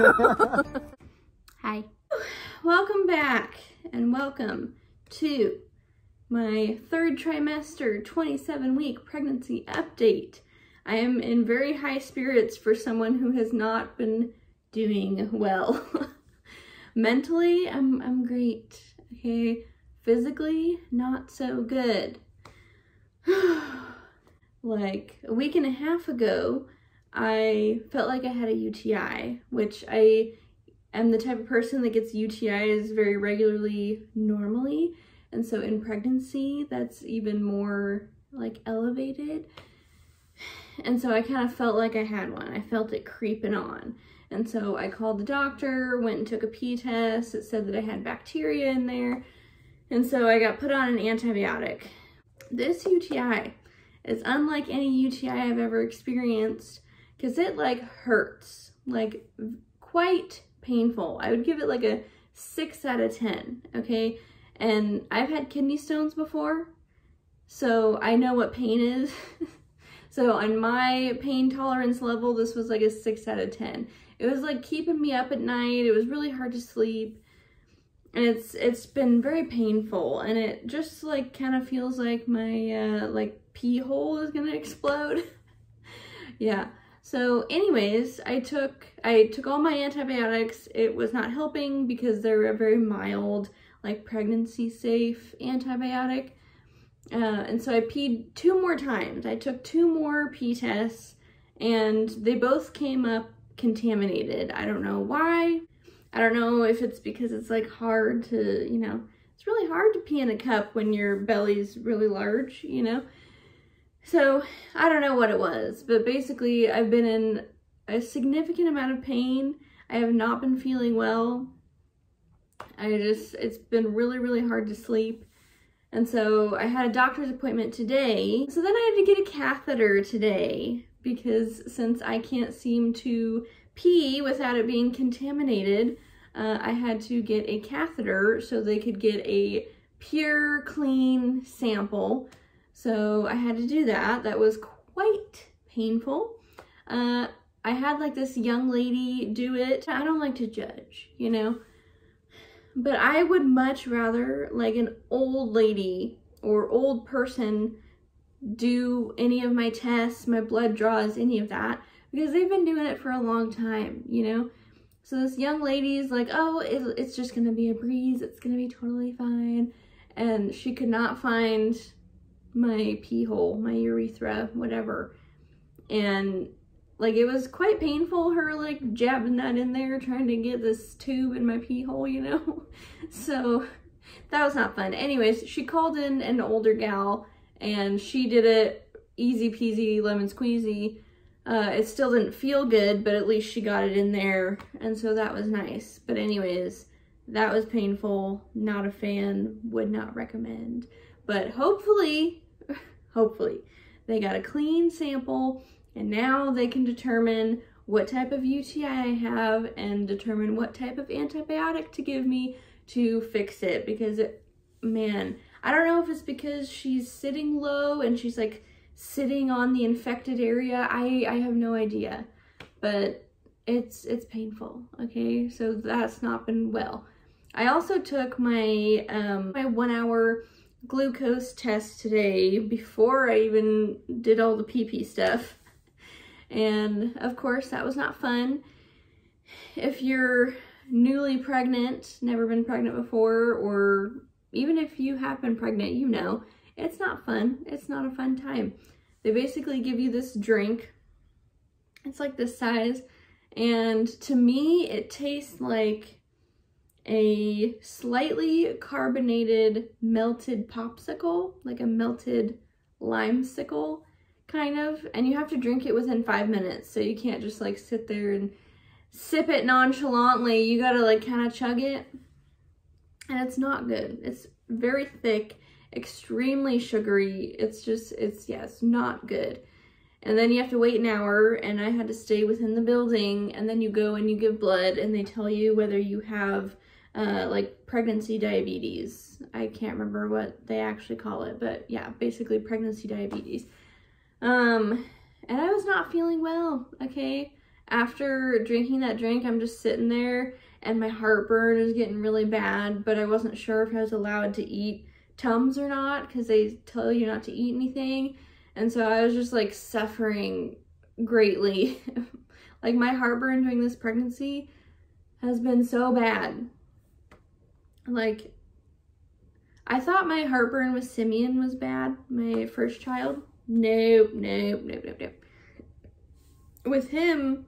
Hi. Welcome back and welcome to my third trimester 27-week pregnancy update. I am in very high spirits for someone who has not been doing well. Mentally, I'm great, okay? Physically, not so good. Like a week and a half ago, I felt like I had a UTI, which I am the type of person that gets UTIs very regularly normally. And so in pregnancy, that's even more like elevated. And so I kind of felt like I had one. I felt it creeping on. And so I called the doctor, went and took a pee test. It said that I had bacteria in there. And so I got put on an antibiotic. This UTI is unlike any UTI I've ever experienced because it like hurts, like quite painful. I would give it like a 6 out of 10, okay? And I've had kidney stones before, so I know what pain is. So on my pain tolerance level, this was like a 6 out of 10. It was like keeping me up at night. It was really hard to sleep. And it's been very painful, and it just like kind of feels like my like pee hole is gonna explode. Yeah. So anyways, I took all my antibiotics. It was not helping because they're a very mild, like pregnancy safe antibiotic. And so I peed 2 more times. I took 2 more pee tests and they both came up contaminated. I don't know why. I don't know if it's because it's like hard to, you know, it's really hard to pee in a cup when your belly's really large, you know? So I don't know what it was, but basically I've been in a significant amount of pain. I have not been feeling well. It's been really, really hard to sleep. And so I had a doctor's appointment today. So then I had to get a catheter today because since I can't seem to pee without it being contaminated, I had to get a catheter so they could get a pure, clean sample. So I had to do that. That was quite painful. I had like this young lady do it. I don't like to judge, you know, but I would much rather like an old lady or old person do any of my tests, my blood draws, any of that, because they've been doing it for a long time, you know? So this young lady's like, oh, it's just gonna be a breeze. It's gonna be totally fine. And she could not find my pee hole, my urethra, whatever. And like, it was quite painful, her like jabbing that in there, trying to get this tube in my pee hole, you know? So that was not fun. Anyways, she called in an older gal and she did it easy peasy lemon squeezy. It still didn't feel good, but at least she got it in there. And so that was nice. But anyways, that was painful. Not a fan, would not recommend. But hopefully they got a clean sample and now they can determine what type of UTI I have and determine what type of antibiotic to give me to fix it. Because man, I don't know if it's because she's sitting low and she's like sitting on the infected area. I have no idea, but it's painful, okay? So that's not been well. I also took my my 1-hour glucose test today before I even did all the pee-pee stuff. And of course that was not fun. If you're newly pregnant, never been pregnant before, or even if you have been pregnant, you know, it's not fun. It's not a fun time. They basically give you this drink. It's like this size. And to me, it tastes like a slightly carbonated melted popsicle, like a melted limesicle kind of. And you have to drink it within 5 minutes. So you can't just like sit there and sip it nonchalantly. You gotta like kind of chug it. And it's not good. It's very thick, extremely sugary. It's not good. And then you have to wait an hour, and I had to stay within the building, and then you go and you give blood and they tell you whether you have like pregnancy diabetes. I can't remember what they actually call it, but yeah, basically pregnancy diabetes. And I was not feeling well, okay? after drinking that drink, I'm just sitting there and my heartburn is getting really bad, but I wasn't sure if I was allowed to eat Tums or not because they tell you not to eat anything. And so I was just like suffering greatly. Like my heartburn during this pregnancy has been so bad. Like, I thought my heartburn with Simeon was bad, my first child. Nope. With him,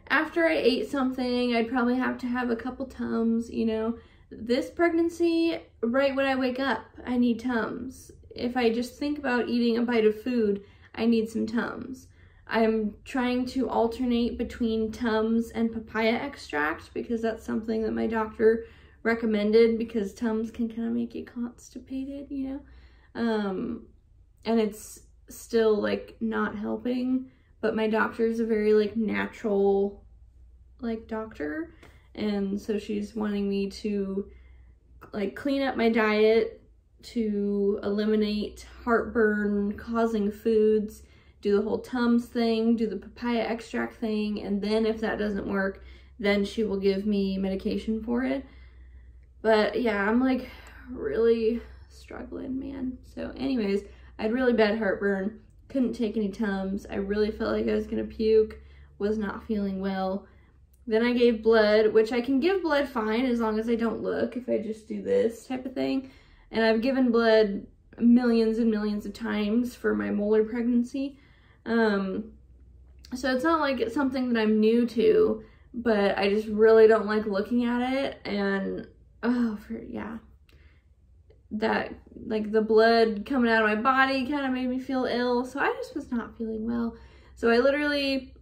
after I ate something, I'd probably have to have a couple Tums, you know. This pregnancy, right when I wake up, I need Tums. If I just think about eating a bite of food, I need some Tums. I'm trying to alternate between Tums and papaya extract because that's something that my doctor recommended because Tums can kind of make you constipated, you know. And it's still like not helping, but my doctor is a very like natural like doctor, and so she's wanting me to like clean up my diet to eliminate heartburn causing foods, do the whole Tums thing, do the papaya extract thing, and then if that doesn't work, then she will give me medication for it. But yeah, I'm like really struggling, man. So anyways, I had really bad heartburn, couldn't take any Tums. I really felt like I was gonna puke, was not feeling well. Then I gave blood, which I can give blood fine as long as I don't look, if I just do this type of thing. And I've given blood millions and millions of times for my molar pregnancy. So it's not like it's something that I'm new to, but I just really don't like looking at it. And that like the blood coming out of my body kind of made me feel ill. So I just was not feeling well. So I literally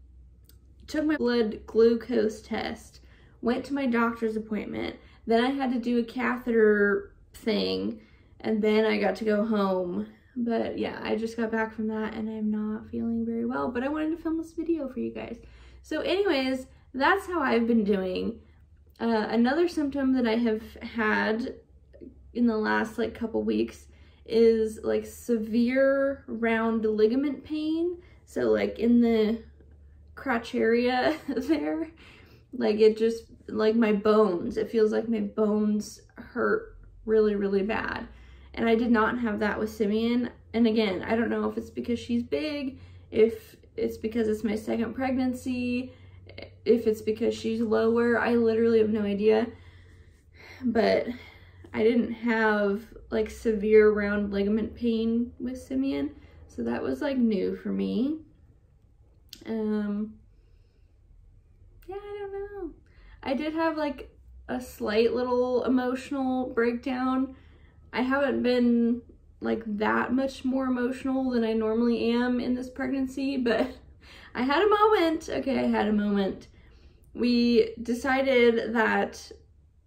took my blood glucose test, went to my doctor's appointment, then I had to do a catheter thing, and then I got to go home. But yeah, I just got back from that and I'm not feeling very well, but I wanted to film this video for you guys. So anyways, that's how I've been doing. Another symptom that I have had in the last like couple weeks is like severe round ligament pain. So like in the crotch area there, like it just, like my bones, it feels like my bones hurt really, really bad. And I did not have that with Simeon. And again, I don't know if it's because she's big, if it's because it's my second pregnancy, if it's because she's lower, I literally have no idea. But I didn't have like severe round ligament pain with Simeon, so that was like new for me. Yeah, I don't know. I did have like a slight little emotional breakdown. I haven't been like that much more emotional than I normally am in this pregnancy, but I had a moment. Okay, I had a moment. We decided that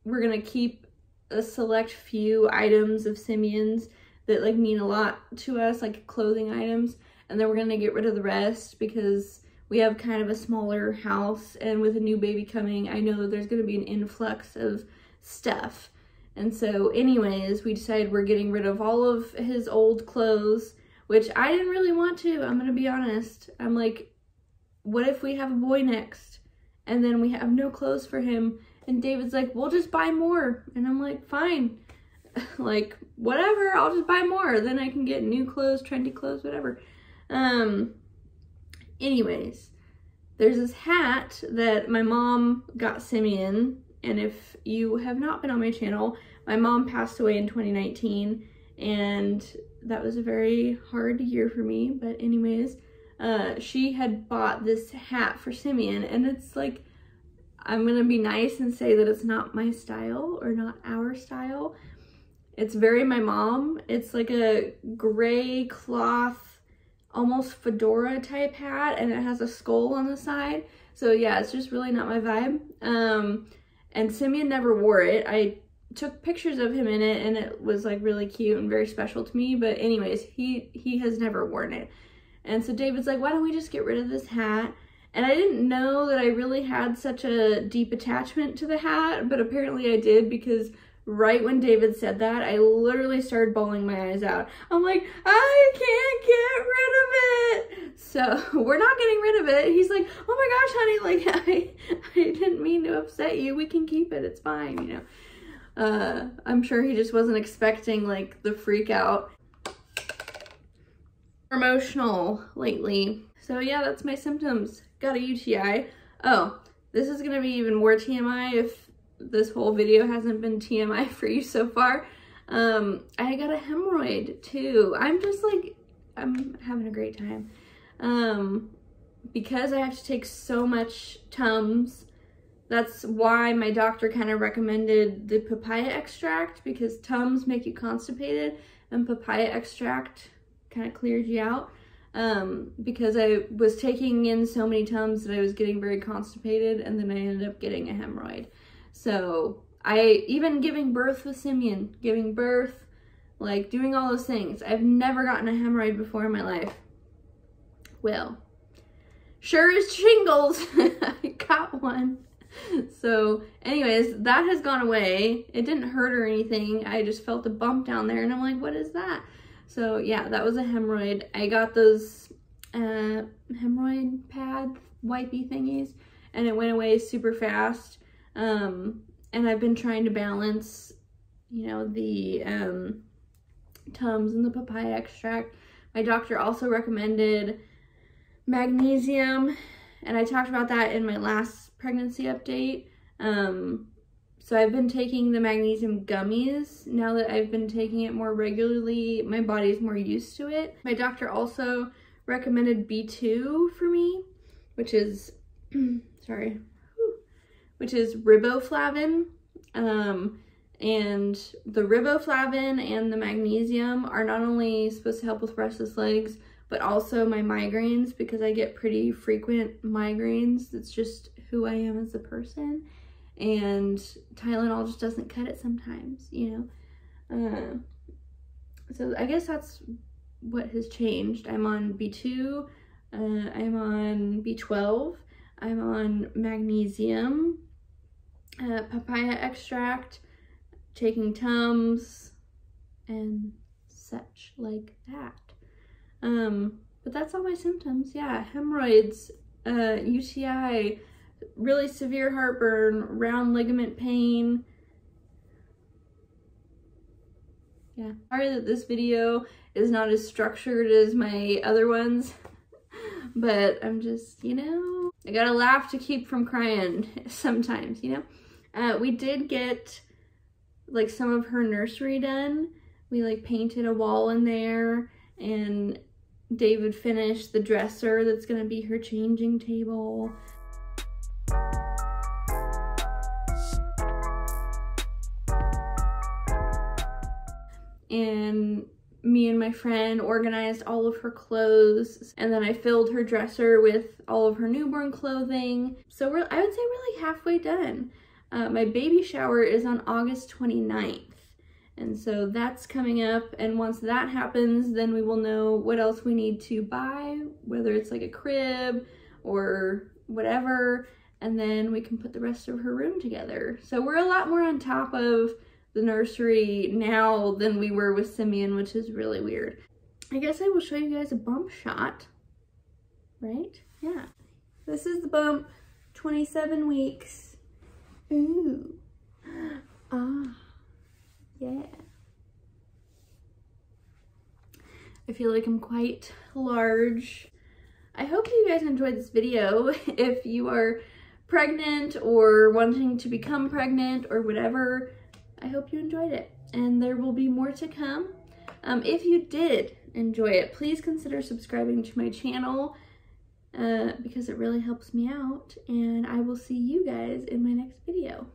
we're gonna keep a select few items of Simeon's that like mean a lot to us, like clothing items, and then we're gonna get rid of the rest because we have kind of a smaller house, and with a new baby coming, I know there's gonna be an influx of stuff. And so anyways, we decided we're getting rid of all of his old clothes, which I didn't really want to, I'm gonna be honest. I'm like, what if we have a boy next and then we have no clothes for him? And David's like, we'll just buy more. And I'm like, fine. Like, whatever, I'll just buy more. Then I can get new clothes, trendy clothes, whatever. Anyways, there's this hat that my mom got Simeon. And if you have not been on my channel, my mom passed away in 2019. And that was a very hard year for me. But anyways, she had bought this hat for Simeon. And it's like, I'm gonna be nice and say that it's not my style or not our style. It's very my mom. It's like a gray cloth, almost fedora type hat, and it has a skull on the side. So yeah, it's just really not my vibe. And Simeon never wore it. I took pictures of him in it and it was like really cute and very special to me. But anyways, he has never worn it. And so David's like, why don't we just get rid of this hat? And I didn't know that I really had such a deep attachment to the hat, but apparently I did because right when David said that, I literally started bawling my eyes out. I'm like, I can't get rid of it. So we're not getting rid of it. He's like, oh my gosh, honey, like I didn't mean to upset you. We can keep it. It's fine, you know. I'm sure he just wasn't expecting like the freak out. Emotional lately. So yeah, that's my symptoms. Got a UTI. Oh, this is gonna be even more TMI if this whole video hasn't been TMI for you so far. I got a hemorrhoid too. I'm just like, I'm having a great time. Because I have to take so much Tums, that's why my doctor kind of recommended the papaya extract, because Tums make you constipated and papaya extract kind of clears you out. Because I was taking in so many Tums that I was getting very constipated, and then I ended up getting a hemorrhoid. So even giving birth with Simeon, giving birth, like doing all those things, I've never gotten a hemorrhoid before in my life. Well, sure as shingles, I got one. So anyways, that has gone away. It didn't hurt or anything. I just felt a bump down there and I'm like, what is that? So yeah, that was a hemorrhoid. I got those hemorrhoid pad wipey thingies and it went away super fast. And I've been trying to balance, you know, the Tums and the papaya extract. My doctor also recommended magnesium, and I talked about that in my last pregnancy update. So I've been taking the magnesium gummies. Now that I've been taking it more regularly, my body's more used to it. My doctor also recommended B2 for me, which is, sorry, which is riboflavin. And the riboflavin and the magnesium are not only supposed to help with restless legs, but also my migraines, because I get pretty frequent migraines. It's just who I am as a person. And Tylenol just doesn't cut it sometimes, you know. So I guess that's what has changed. I'm on B2, I'm on B12, I'm on magnesium, papaya extract, taking Tums, and such like that. But that's all my symptoms. Yeah, hemorrhoids, UTI, really severe heartburn, round ligament pain. Yeah, sorry that this video is not as structured as my other ones, but I'm just, you know, I gotta laugh to keep from crying sometimes, you know. We did get like some of her nursery done. We like painted a wall in there, and David finished the dresser that's gonna be her changing table. And me and my friend organized all of her clothes, and then I filled her dresser with all of her newborn clothing. So I would say we're like halfway done. My baby shower is on August 29th. And so that's coming up, and once that happens, then we will know what else we need to buy, whether it's like a crib or whatever, and then we can put the rest of her room together. So we're a lot more on top of the nursery now than we were with Simeon, which is really weird. I guess I will show you guys a bump shot, right? Yeah. This is the bump, 27 weeks. Ooh. Ah. Yeah. I feel like I'm quite large. I hope you guys enjoyed this video. If you are pregnant or wanting to become pregnant or whatever, I hope you enjoyed it. And there will be more to come. If you did enjoy it, please consider subscribing to my channel because it really helps me out. And I will see you guys in my next video.